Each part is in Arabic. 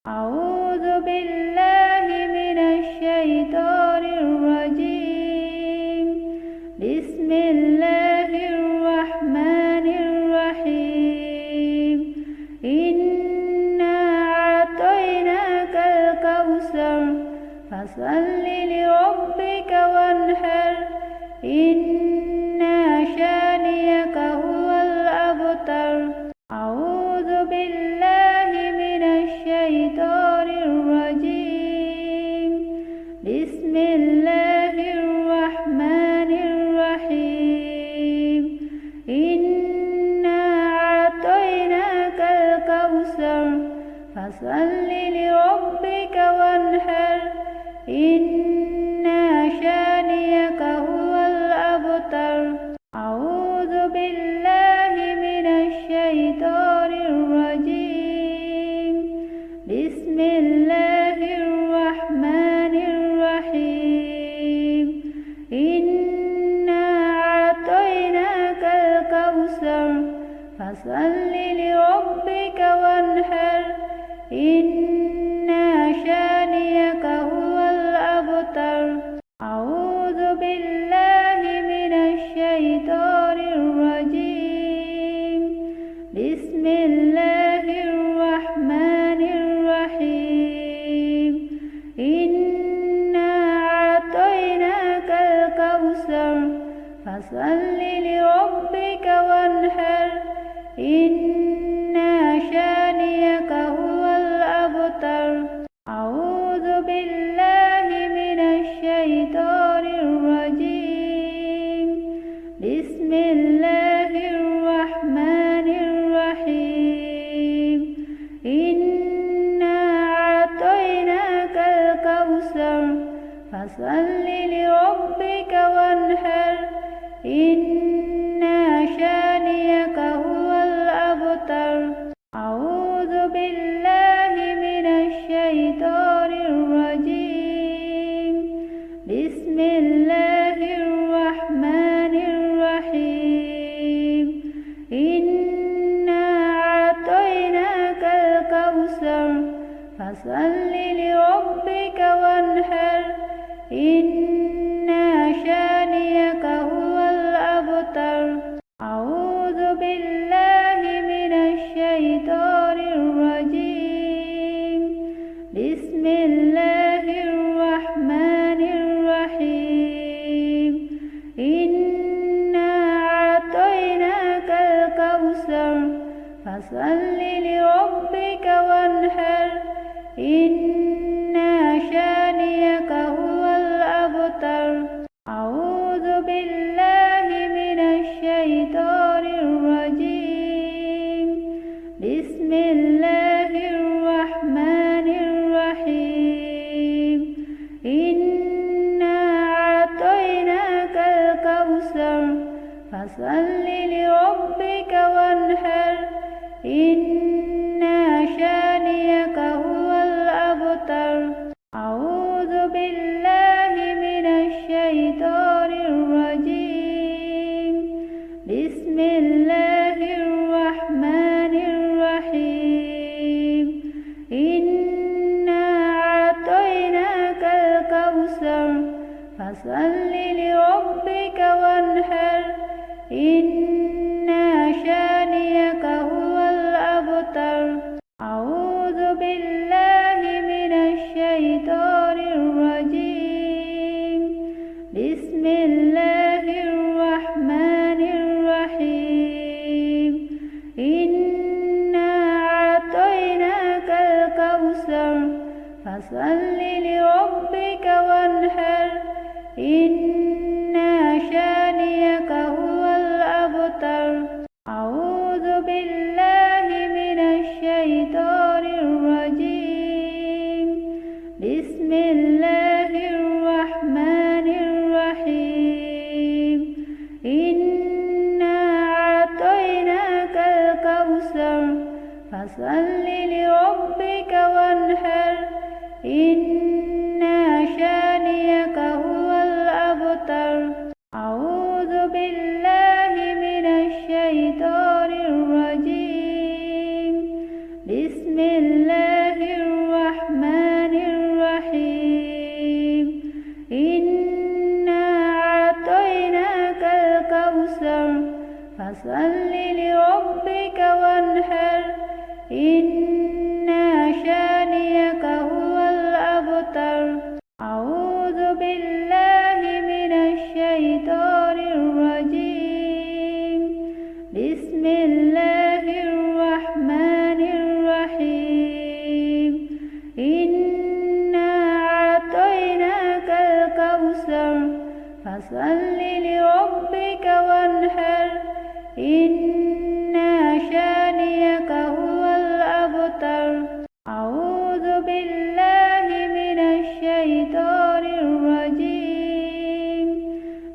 أعوذ بالله من الشيطان الرجيم. بسم الله الرحمن الرحيم. إنا أعطيناك الكوثر فصل لربك وانحر. إن شانئك هو الأبتر. أعوذ بالله من الشيطان الرجيم. بسم الله الرحمن الرحيم. إنا أعطيناك الكوثر فصل لربك وانحر. إن شانئك هو الأبتر. أعوذ بالله من الشيطان الرجيم. بسم الله الرحمن الرحيم. إنا أعطيناك الكوثر فصل لربك وانحر. إن شانئك هو الأبتر. أعوذ بالله من الشيطان الرجيم. بسم الله الرحمن الرحيم. إنا أعطيناك الكوثر فصل لربك وانحر. إن شانئك هو الأبتر. أعوذ بالله من الشيطان الرجيم. بسم الله الرحمن الرحيم. إنا أعطيناك الكوثر فصل لربك وانحر. إن شانئك هو الأبتر. أعوذ بالله من الشيطان الرجيم. بسم الله الرحمن الرحيم. إنا أعطيناك الكوثر فصل لربك وانحر. إن شانئك هو الأبتر. أعوذ بالله من الشيطان الرجيم. بسم الله الرحمن الرحيم. إنا أعطيناك الكوثر فصل لربك وانحر. إن شانئك هو الأبتر. أعوذ بالله من الشيطان الرجيم. بسم الله الرحمن الرحيم. إنا أعطيناك الكوثر فصل لربك وانحر. إن شانئك هو الأبتر. أعوذ بالله من الشيطان الرجيم. بسم الله الرحمن الرحيم. إنا أعطيناك الكوثر فصل لربك وانحر. إن شانئك هو الأبتر. أعوذ بالله من الشيطان الرجيم. بسم الله الرحمن الرحيم. إنا أعطيناك الكوثر فصل لربك وانحر. إن شانئك هو الأبتر. أعوذ بالله من الشيطان الرجيم. بسم الله الرحمن الرحيم. إنا أعطيناك الكوثر فصل لربك وانحر. إن شانئك هو الأبتر. أعوذ بالله من الشيطان الرجيم. بسم الله الرحمن إن شانئك هو الأبتر. أعوذ بالله من الشيطان الرجيم. بسم الله الرحمن الرحيم. إنا أعطيناك الكوثر فصل لربك وانحر. إن شانئك هو الأبتر. أعوذ بالله من الشيطان الرجيم.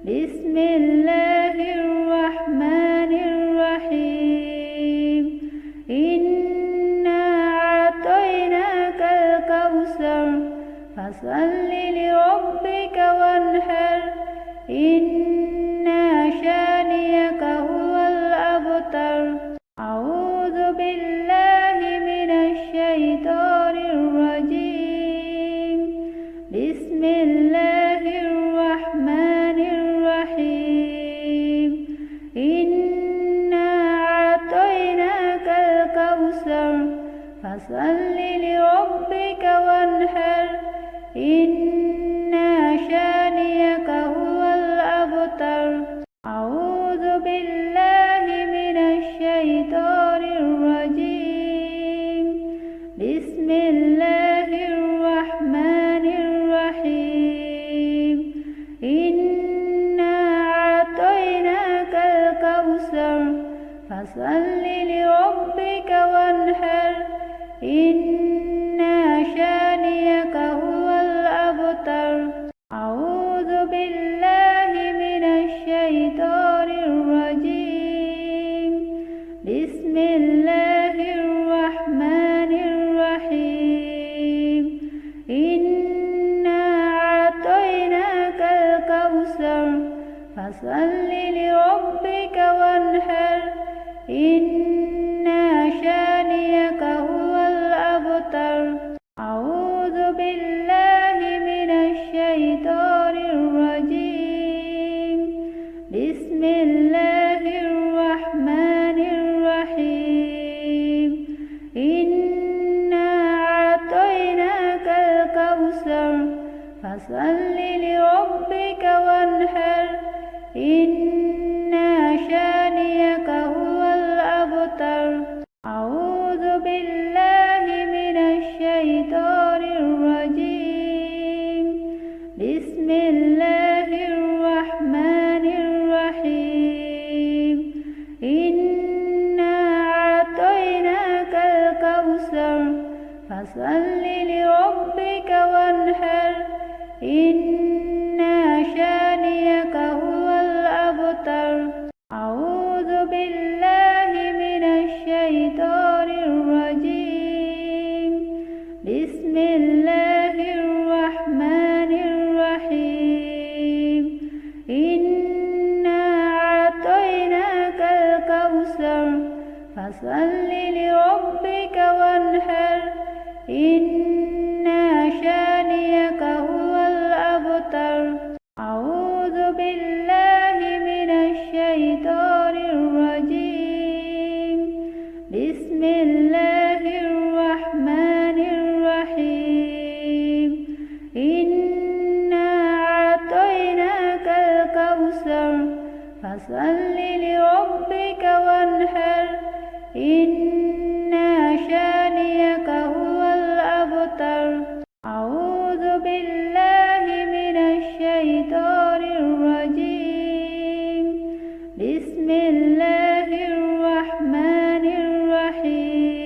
بسم الله الرحمن الرحيم. إنا أعطيناك الكوثر فصل لربك وانحر. إن شانئك هو الأبتر. أعوذ بالله من الشيطان الرجيم. بسم الله الرحمن الرحيم. إنا أعطيناك الكوثر فصل لربك وانحر. إن شانئك هو الأبتر. أعوذ بالله من الشيطان الرجيم. بسم الله الرحمن الرحيم. إنا أعطيناك الكوثر فصل لربك وانحر. إن شانئك هو الأبتر. أعوذ بالله من الشيطان الرجيم. بسم الله الرحمن الرحيم. إنا أعطيناك الكوثر فصل لربك وانحر. إن شانئك هو الأبتر. أعوذ بالله من الشيطان الرجيم. بسم الله الرحمن الرحيم. إنا أعطيناك الكوثر فصل لربك وانحر. إن شانئك هو الأبتر. أعوذ بالله من الشيطان الرجيم. بسم الله الرحمن الرحيم. إنا أعطيناك الكوثر فصل لربك وانحر. إن شانئك هو الأبتر. أعوذ بالله من الشيطان الرجيم. بسم الله الرحمن الرحيم. إنا أعطيناك الكوثر فصل لربك وانحر. إن شانئك هو الأبتر. أعوذ بالله من الشيطان الرجيم. بسم الله الرحمن الرحيم. إنا أعطيناك الكوثر فصل لربك وانحر. إن شانئك هو الأبتر. أعوذ بالله من الشيطان الرجيم. بسم الله الرحمن الرحيم.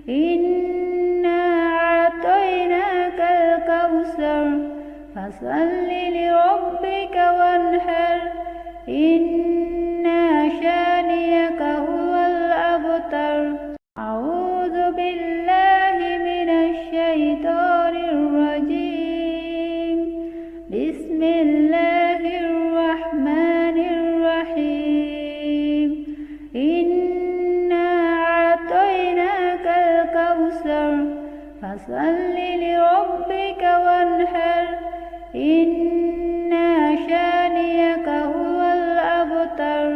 إنا أعطيناك الكوثر فصل لربك وانحر. إن شانئك هو الأبتر. أعوذ بالله من الشيطان الرجيم. بسم الله الرحمن الرحيم. إنا أعطيناك الكوثر فصل لربك وانحر. إن شانئك هو الأبتر.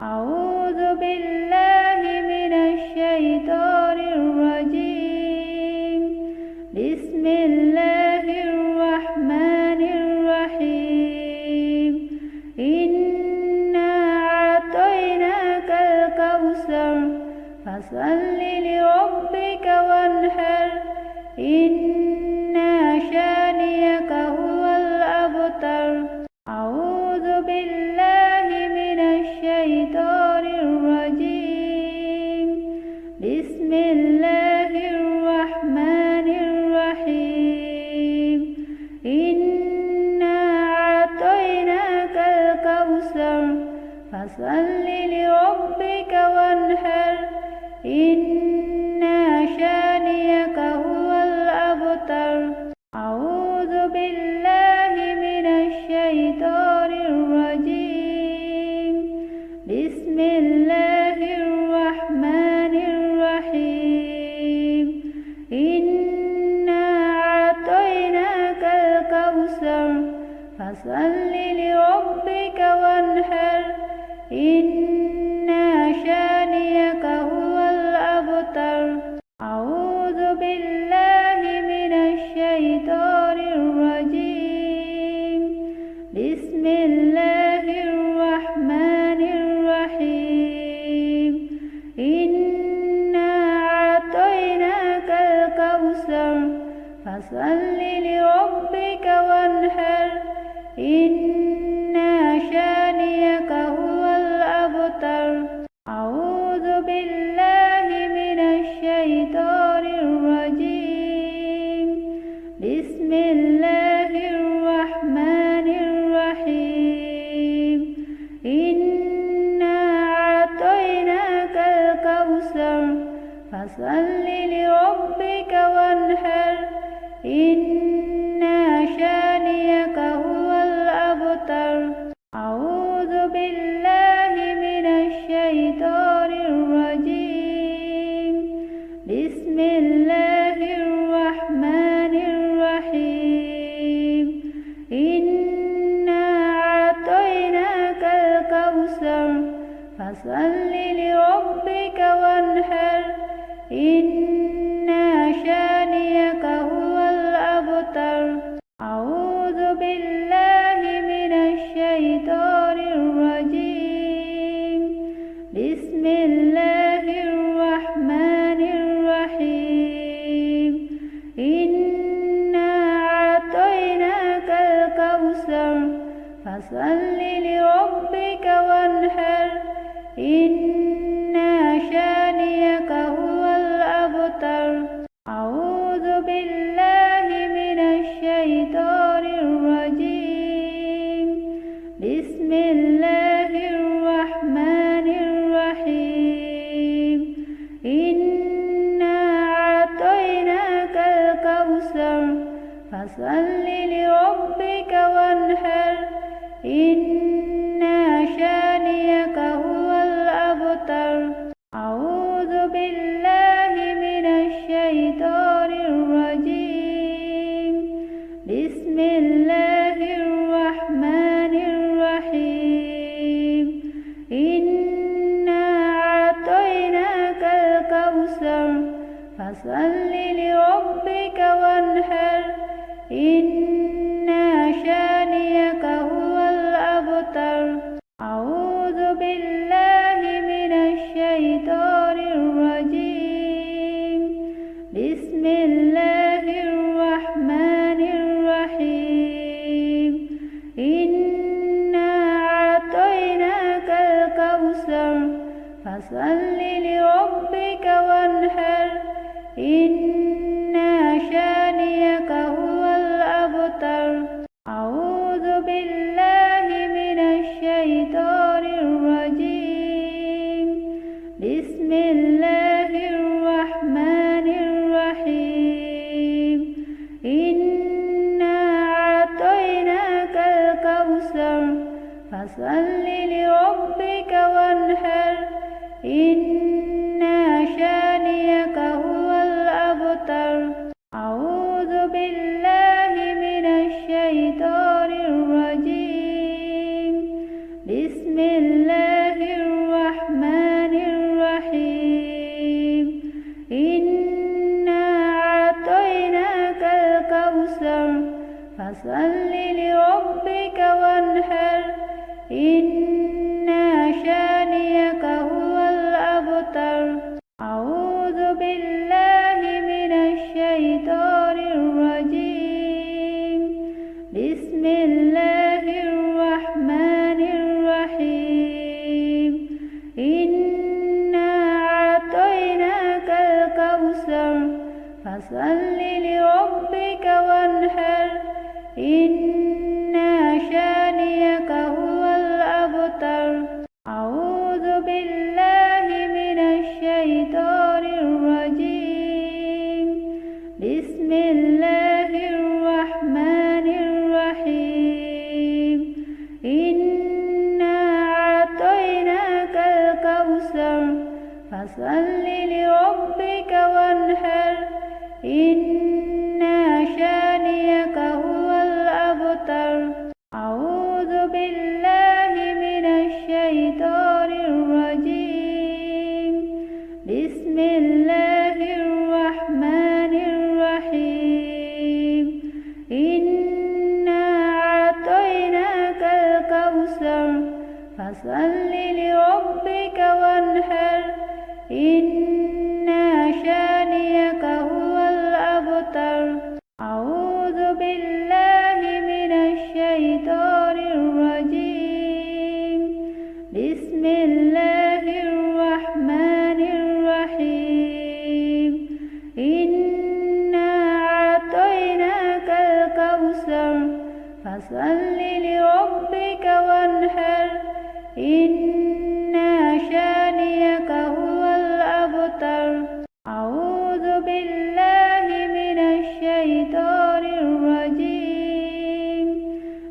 أعوذ بالله من الشيطان فصل لربك وانحر إن شانئك هو الأبتر أعوذ بالله من الشيطان الرجيم بسم الله الرحمن الرحيم إنا أعطيناك الكوثر فصل لربك وانحر إن شانئك هو الأبتر أعوذ بالله من الشيطان الرجيم بسم الله الرحمن الرحيم إنا أعطيناك الكوثر فصل لربك وانحر إن شانئك هو الأبتر أعوذ بالله من الشيطان الرجيم بسم الله الرحمن الرحيم إنا أعطيناك الكوثر فصل لربك وانحر إن شانئك هو الأبتر أعوذ بالله من الشيطان الرجيم بسم الله الرحمن الرحيم إنا أعطيناك الكوثر فصل لربك وانحر إن شانئك هو الأبتر أعوذ بالله من الشيطان الرجيم بسم الله الرحمن الرحيم إنا أعطيناك الكوثر فصل لربك وانحر إن شانئك هو الأبتر أعوذ بالله من الشيطان الرجيم بسم الله الرحمن الرحيم إنا أعطيناك الكوثر فصل لربك وانحر إن شانئك هو الأبتر أعوذ بالله من الشيطان الرجيم بسم الله الرحمن الرحيم إنا أعطيناك الكوثر فصل لربك وانحر إن شانئك هو الأبتر أعوذ بالله من الشيطان الرجيم بسم الله الرحمن الرحيم إنا أعطيناك الكوثر فصل لربك وانحر إن شانئك هو الأبتر أعوذ بالله من الشيطان الرجيم بسم الله الرحمن الرحيم إنا أعطيناك الكوثر فصل لربك وانحر إن شانئك هو الأبتر أعوذ بالله من الشيطان الرجيم بسم الله الرحمن الرحيم إنا أعطيناك الكوثر فصل لربك وانحر إن شانئك هو الأبتر فصل لربك وانحر إن شانئك هو الأبتر أعوذ بالله من الشيطان الرجيم بسم الله الرحمن الرحيم إنا أعطيناك الكوثر فصل لربك وانحر إن شانئك هو الأبتر أعوذ بالله من الشيطان الرجيم بسم الله الرحمن الرحيم إنا أعطيناك الكوثر فصل لربك وانحر إن شانئك هو الأبتر أعوذ بالله من الشيطان الرجيم بسم الله الرحمن الرحيم إنا أعطيناك الكوثر فصل لربك وانحر إن شانئك هو الأبتر أعوذ بالله من الشيطان الرجيم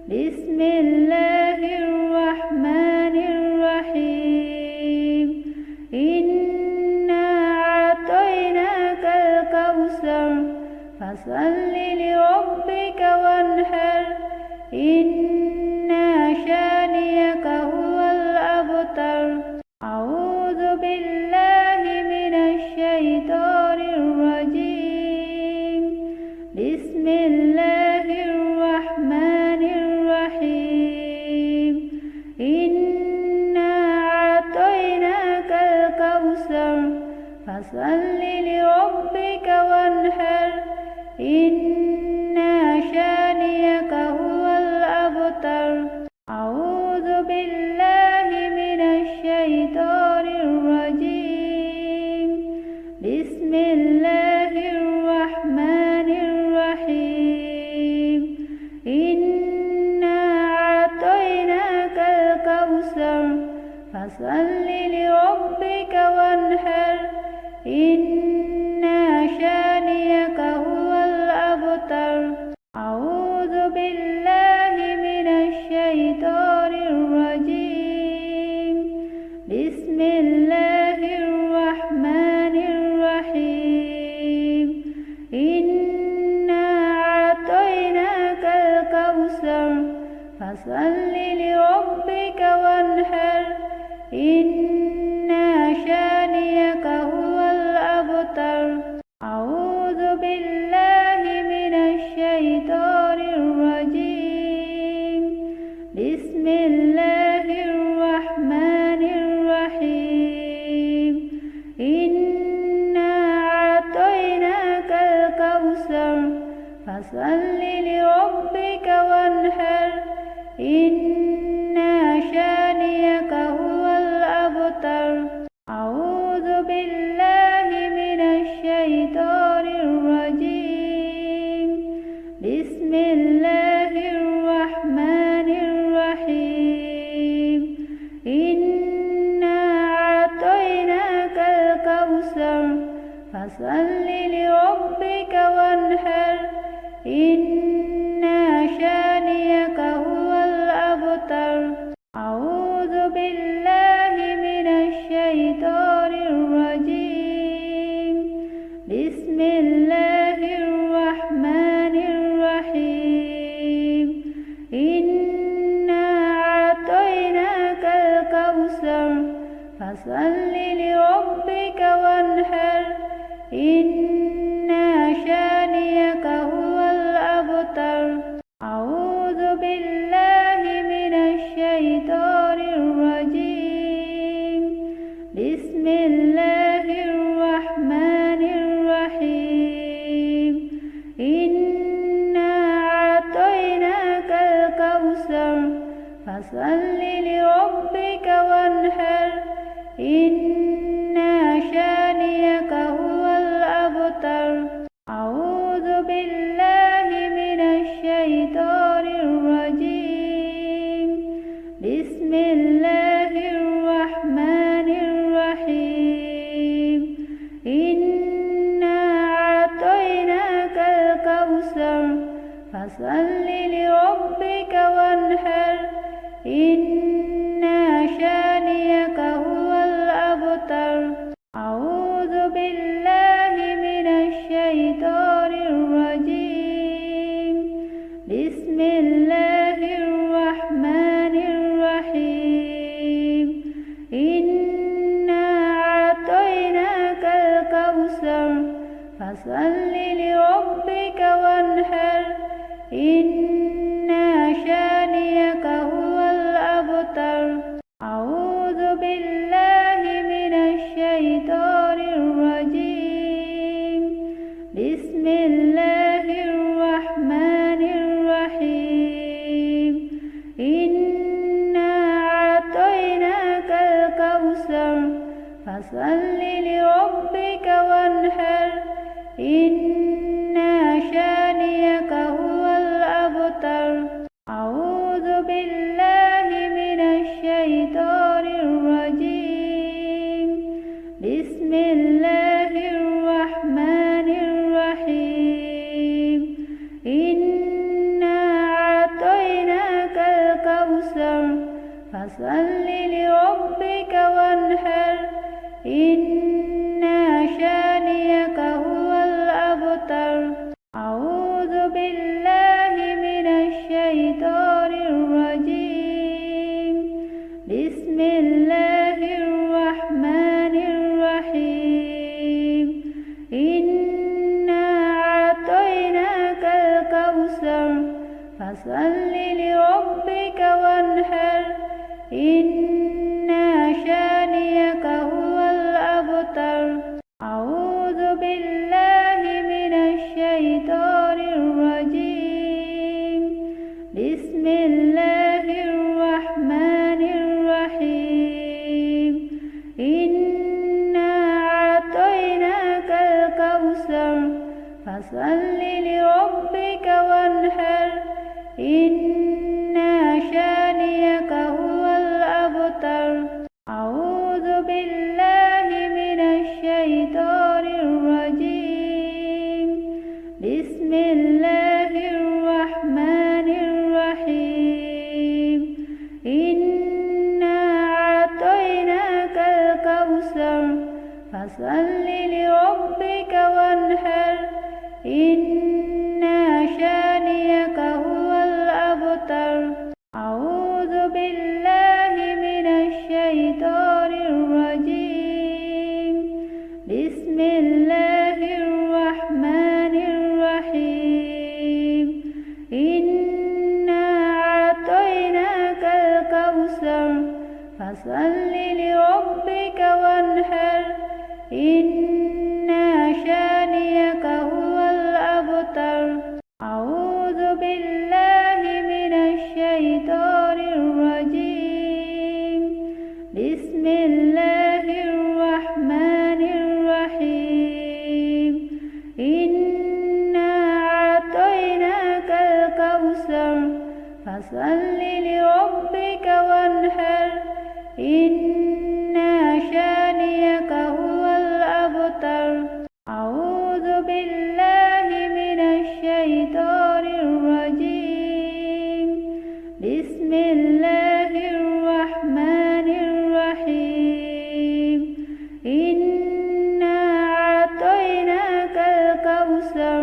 بسم الله الرحمن الرحيم إنا أعطيناك الكوثر فصل لربك وانحر إن شانئك هو الأبتر أعوذ بالله من الشيطان الرجيم بسم الله الرحمن الرحيم إنا أعطيناك الكوثر فصل لربك وانحر إن شانئك هو الأبتر أعوذ بالله من الشيطان الرجيم بسم الله الرحمن الرحيم إنا أعطيناك الكوثر فصل لربك وانحر إن شانئك هو الأبتر أعوذ بالله من الشيطان الرجيم بسم الله الرحمن الرحيم إنا أعطيناك الكوثر فصل لربك وانحر إن شانئك هو الأبتر أعوذ بالله من الشيطان الرجيم بسم الله الرحمن الرحيم إنا أعطيناك الكوثر فصل لربك وانحر إن شانئك هو الأبتر أعوذ بالله من الشيطان الرجيم بسم الله الرحمن الرحيم إنا أعطيناك الكوثر فصل لربك وانحر إن شانئك هو الأبتر أعوذ بالله من الشيطان الرجيم بسم الله الرحمن الرحيم إنا أعطيناك الكوثر فصل لربك وانحر إن شانئك هو الأبتر أعوذ بالله من الشيطان الرجيم بسم الله الرحمن الرحيم فصل لربك وانحر إن شانئك هو الأبتر أعوذ بالله من الشيطان الرجيم بسم الله الرحمن الرحيم إنا أعطيناك الكوثر فصل لربك وانحر إن شانئك هو الأبتر أعوذ بالله من الشيطان الرجيم بسم الله الرحمن الرحيم إنا أعطيناك الكوثر فصل لربك وانحر إن شانئك هو الأبتر أعوذ بالله من الشيطان الرجيم بسم الله الرحمن الرحيم إنا أعطيناك الكوثر فصل لربك وانحر إن شانئك هو الأبتر أعوذ بالله من الشيطان الرجيم بسم الله الرحمن الرحيم إنا أعطيناك الكوثر فصل لربك وانحر إن شانئك هو الأبتر أعوذ بالله من الشيطان الرجيم بسم الله الرحمن الرحيم إنا أعطيناك الكوثر فصل لربك وانحر إن شانئك هو الأبتر أعوذ بالله من الشيطان الرجيم بسم الله الرحمن الرحيم إنا أعطيناك الكوثر فصل لربك وانحر إن شانئك هو الأبتر أعوذ بالله من الشيطان الرجيم بسم الله الرحمن الرحيم إنا أعطيناك الكوثر فصل لربك وانحر إن شانئك هو الأبتر أعوذ بالله من الشيطان الرجيم بسم الله الرحمن الرحيم إنا أعطيناك الكوثر فصل لربك وانحر إن شانئك هو الأبتر أعوذ بالله من الشيطان الرجيم بسم الله الرحمن الرحيم إنا أعطيناك الكوثر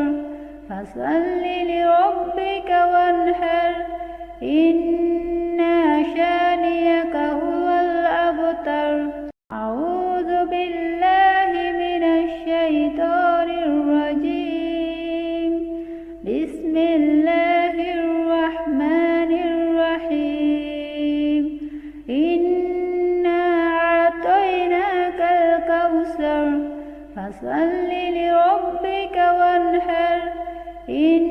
فصل لربك وانحر إن شانئك هو الأبتر أعوذ بالله من الشيطان الرجيم بسم الله الرحمن الرحيم إنا أعطيناك الكوثر فصل لربك وانحر إن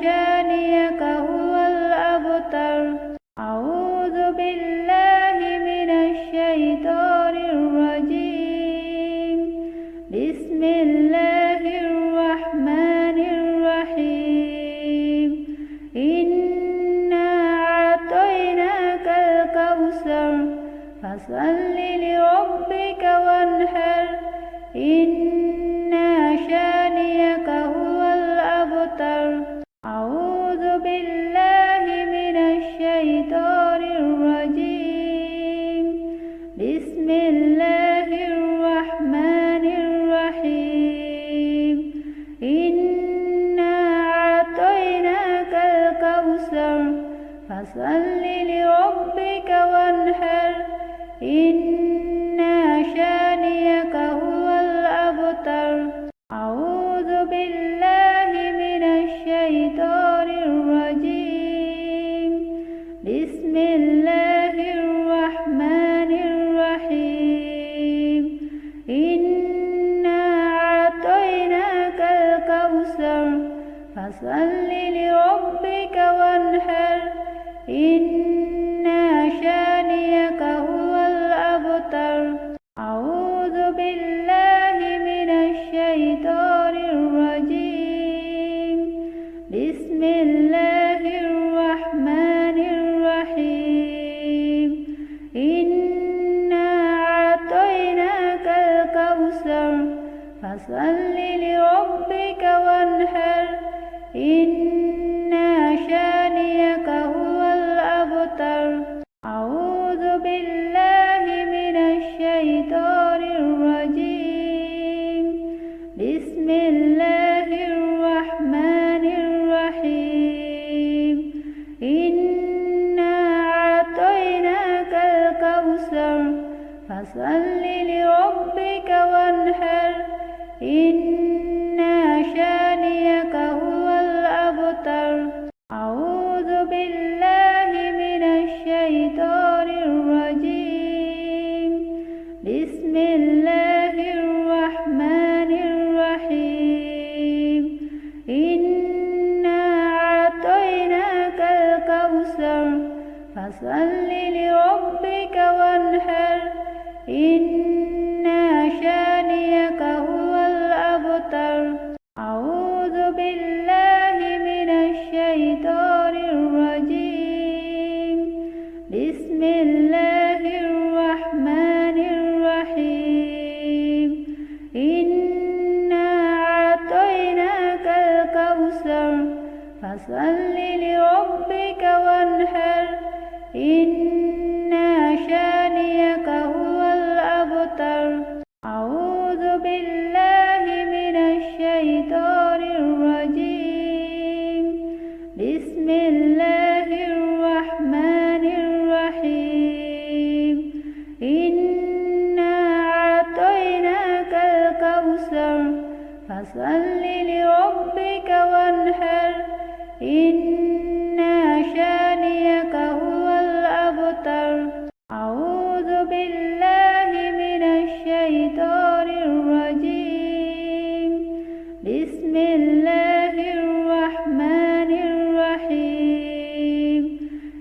شانئك هو الأبتر أعوذ بالله من الشيطان الرجيم بسم الله الرحمن الرحيم إنا أعطيناك الكوثر فصل لربك وانحر إن شانئك هو الأبتر. فصل لربك وانحر إن شانئك هو الأبتر أعوذ بالله من الشيطان الرجيم بسم الله الرحمن الرحيم إنا أعطيناك الكوثر فصل لربك وانحر إن شانئك هو الأبتر أعوذ بالله من الشيطان الرجيم بسم الله الرحمن الرحيم إنا أعطيناك الكوثر فصل لربك وانحر إن شانئك هو الأبتر أعوذ بالله من الشيطان الرجيم بسم الله الرحمن الرحيم إنا أعطيناك الكوثر فصل لربك وانحر إن شانئك هو الأبتر أعوذ بالله من الشيطان الرجيم بسم الله الرحمن الرحيم إنا أعطيناك الكوثر فصل لربك وانحر إن شانئك هو الأبتر أعوذ بالله من الشيطان الرجيم بسم الله الرحمن الرحيم إنا أعطيناك الكوثر فصل لربك وانحر إن شانئك هو الأبتر أعوذ بالله من الشيطان الرجيم بسم الله الرحمن الرحيم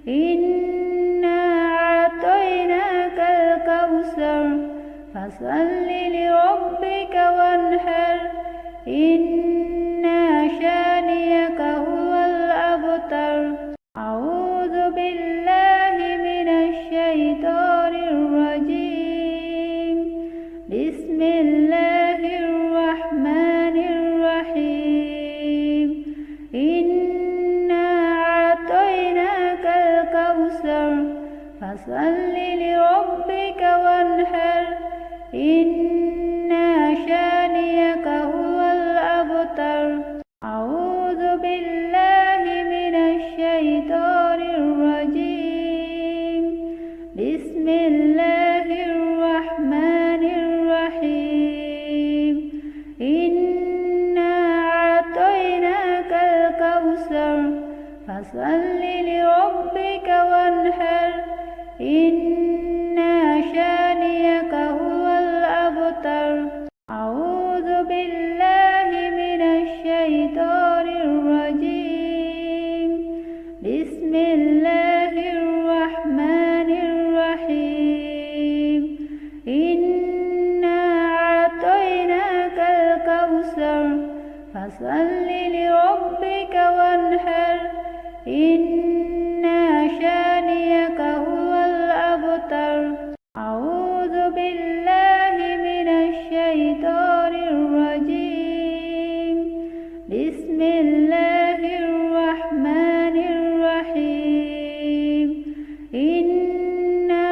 إنا أعطيناك الكوثر فصل لربك وانحر إن شانئك هو الأبتر أعوذ بالله من الشيطان الرجيم بسم الله الرحمن الرحيم إنا أعطيناك الكوثر فصل لربك وانحر إن شانئك هو الأبتر أعوذ بالله من الشيطان الرجيم بسم الله الرحمن الرحيم إنا أعطيناك الكوثر فصل لربك وانحر إن شانئك هو الأبتر أعوذ بالله من الشيطان الرجيم بسم الله الرحمن الرحيم إنا أعطيناك الكوثر فصل لربك وانحر إن شانئك هو الأبتر أعوذ بالله من الشيطان الرجيم بسم الله الرحمن الرحيم إنا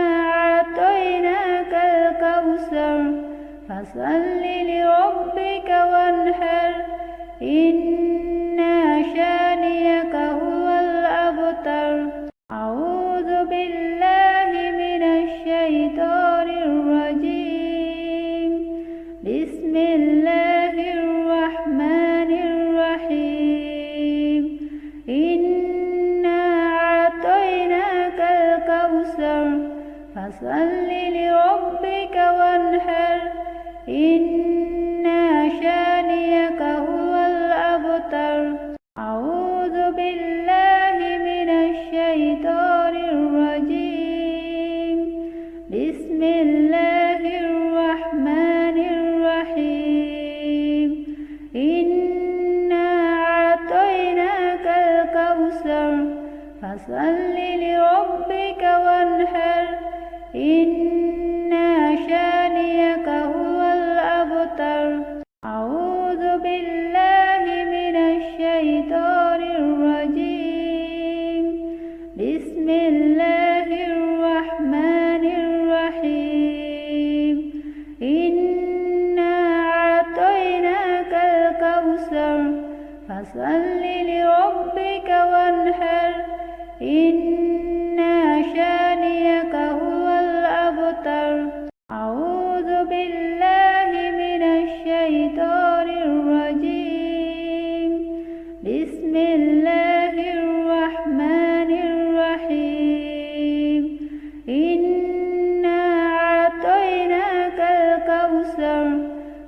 أعطيناك الكوثر فصل لربك وانحر إن شانئك هو الأبتر أعوذ بالله من الشيطان الرجيم بسم الله الرحمن الرحيم إنا أعطيناك الكوثر فصل لربك وانحر إن شانئك هو الأبتر. فصل لربك وانحر إن شانئك هو الأبتر أعوذ بالله من الشيطان الرجيم بسم الله الرحمن الرحيم إنا أعطيناك الكوثر فصل لربك وانحر إن شانئك هو الأبتر أعوذ بالله من الشيطان الرجيم بسم الله الرحمن الرحيم إنا أعطيناك الكوثر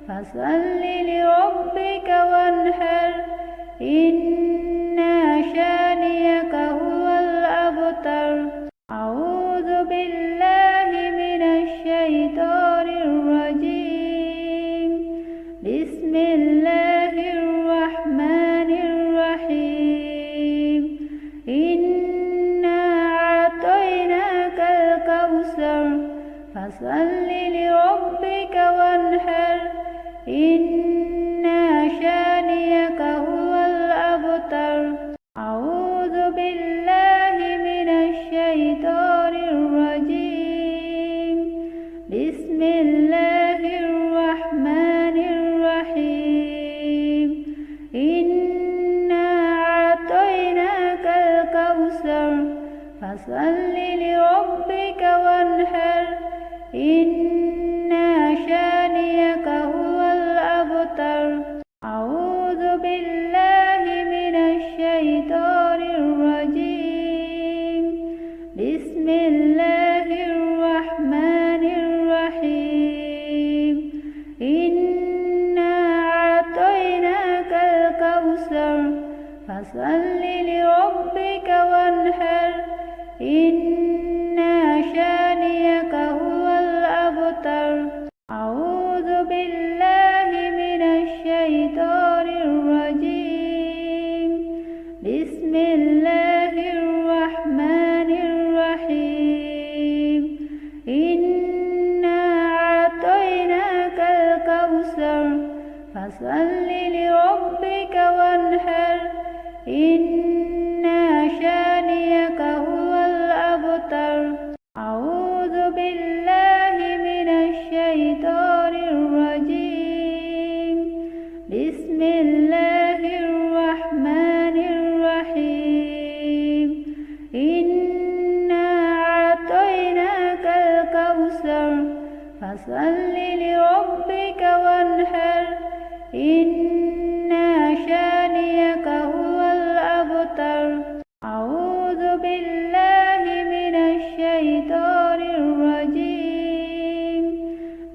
فصل لربك وانحر إن شانئك هو الأبتر أعوذ بالله من الشيطان الرجيم بسم الله الرحمن الرحيم إنا أعطيناك الكوثر فصل لربك وانحر إن شانئك هو الأبتر أعوذ بالله من الشيطان الرجيم بسم الله الرحمن الرحيم إنا أعطيناك الكوثر فصل لربك وانحر إن شانئك هو الأبتر أعوذ بالله من الشيطان الرجيم بسم الله الرحمن الرحيم إنا أعطيناك الكوثر فصل لربك وانحر إن شانئك هو الأبتر أعوذ بالله من الشيطان الرجيم بسم الله الرحمن الرحيم إنا أعطيناك الكوثر فصل لربك وانحر إن شانئك هو الأبتر أعوذ بالله من الشيطان الرجيم بسم الله الرحمن الرحيم إنا أعطيناك الكوثر فصل لربك وانحر إن شانئك هو الأبتر أعوذ بالله من الشيطان الرجيم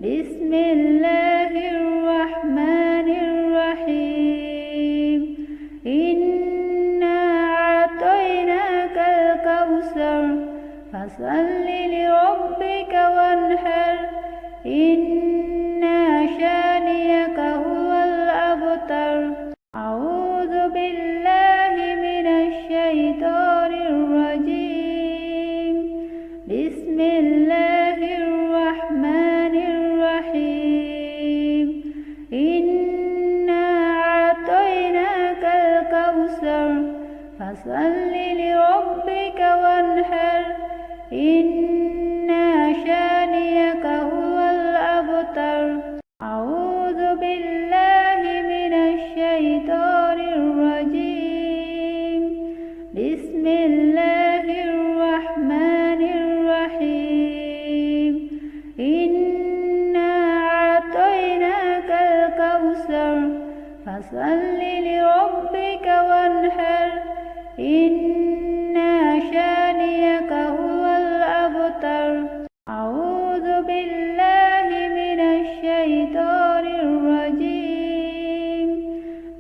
بسم الله الرحمن الرحيم إنا أعطيناك الكوثر فصل لربك وانحر إن شانئك هو الأبتر أعوذ بالله من الشيطان الرجيم بسم الله الرحمن الرحيم إنا أعطيناك الكوثر فصل لربك وانحر إن شانئك هو الأبتر أعوذ بالله من الشيطان الرجيم بسم الله الرحمن الرحيم إنا أعطيناك الكوثر فصل لربك وانحر إن شانئك هو الأبتر أعوذ بالله من الشيطان الرجيم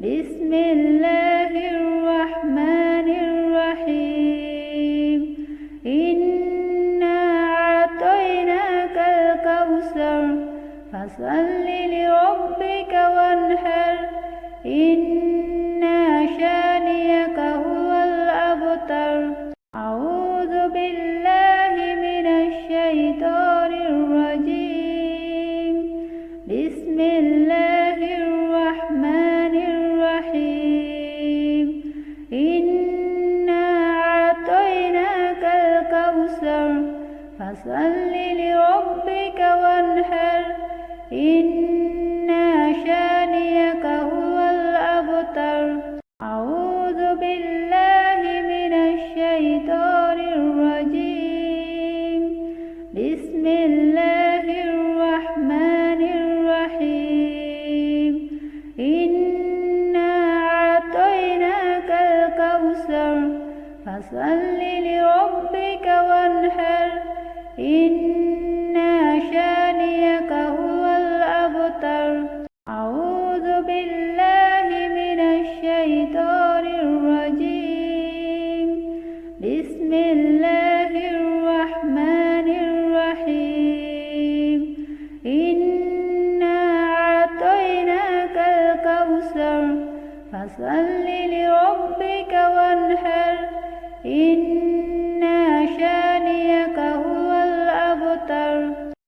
بسم الله الرحمن الرحيم إنا أعطيناك الكوثر فصل لربك وانحر إن شانئك هو الأبتر. فصل لربك وانحر إن شانئك هو الأبتر أعوذ بالله من الشيطان الرجيم بسم الله الرحمن الرحيم إنا أعطيناك الكوثر فصل لربك وانحر إن شانئك هو الأبتر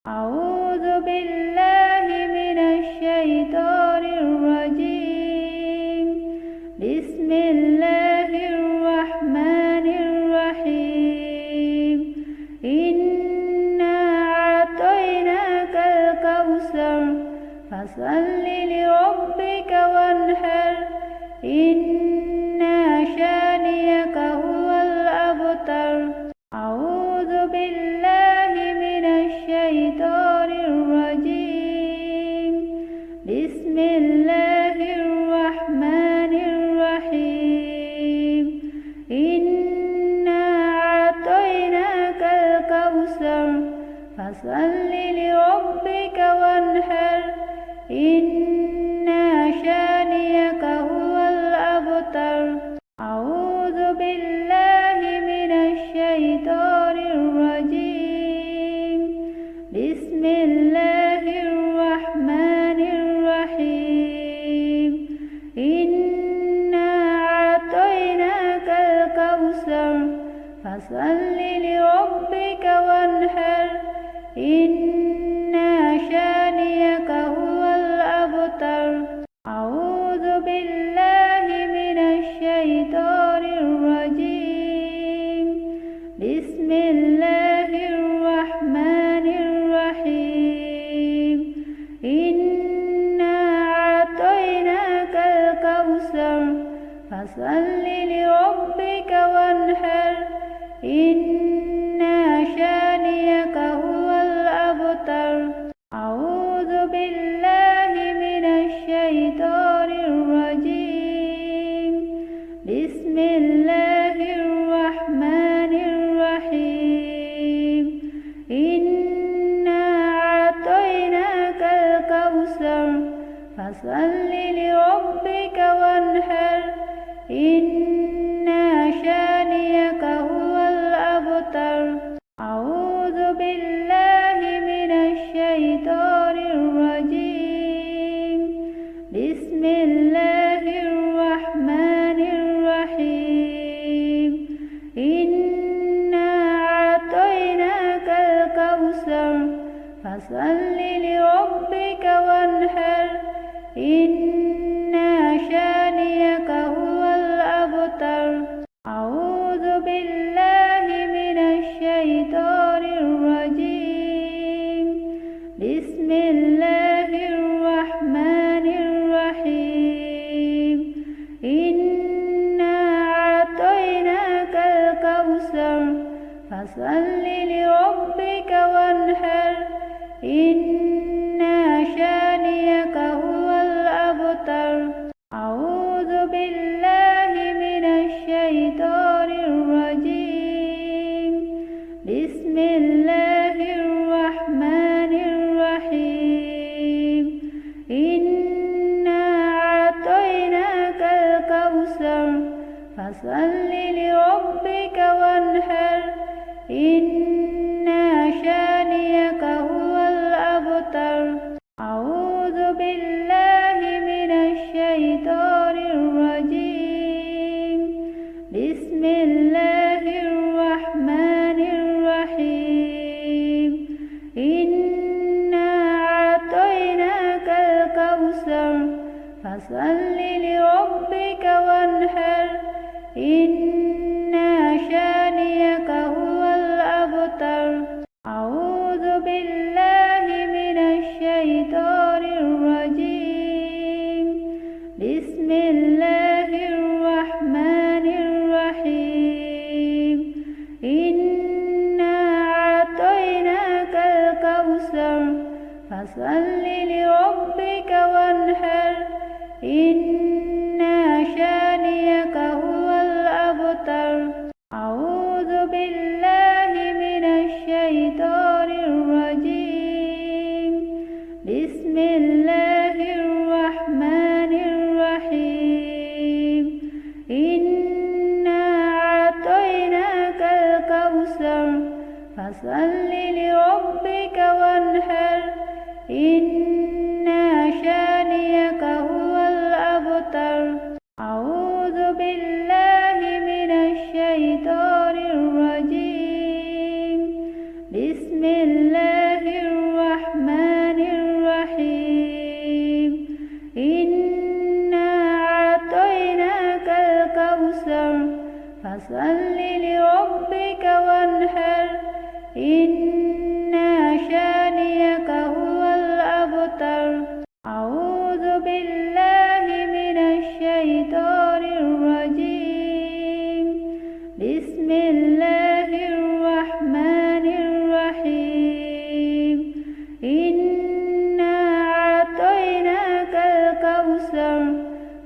أعوذ بالله من الشيطان الرجيم بسم الله الرحمن الرحيم إنا أعطيناك الكوثر فصل لربك وانحر إن شانئك هو الأبتر أعوذ بالله من الشيطان الرجيم بسم الله الرحمن الرحيم إنا أعطيناك الكوثر فصل لربك وانحر إن شانئك هو الأبتر أعوذ بالله من الشيطان الرجيم بسم الله الرحمن الرحيم إنا أعطيناك الكوثر فصل لربك وانحر إن شانئك هو الأبتر أعوذ بالله من الشيطان الرجيم بسم الله الرحمن الرحيم إنا أعطيناك الكوثر فصل لربك وانحر إن شانئك هو الأبتر أعوذ بالله من الشيطان الرجيم بسم الله الرحمن الرحيم إنا أعطيناك الكوثر فصل لربك وانحر إن شانئك هو الأبتر أعوذ بالله من الشيطان الرجيم بسم الله الرحمن الرحيم إنا أعطيناك الكوثر فصل لربك وانحر إن شانئك هو الأبتر أعوذ بالله من الشيطان الرجيم بسم الله الرحمن الرحيم إنا أعطيناك الكوثر فصل لربك وانحر إن شانئك هو الأبتر أعوذ بالله من الشيطان الرجيم بسم الله الرحمن الرحيم إنا أعطيناك الكوثر فصل لربك وانحر إن شانئك هو الأبتر أعوذ بالله من الشيطان الرجيم بسم الله الرحمن الرحيم إنا أعطيناك الكوثر فصل لربك وانحر إن شانئك هو الأبتر أعوذ بالله من الشيطان الرجيم بسم الله الرحمن الرحيم إنا أعطيناك الكوثر فصل لربك وانحر إن شانئك هو الأبتر.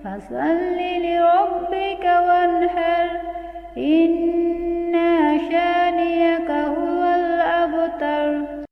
فصل لربك وانحر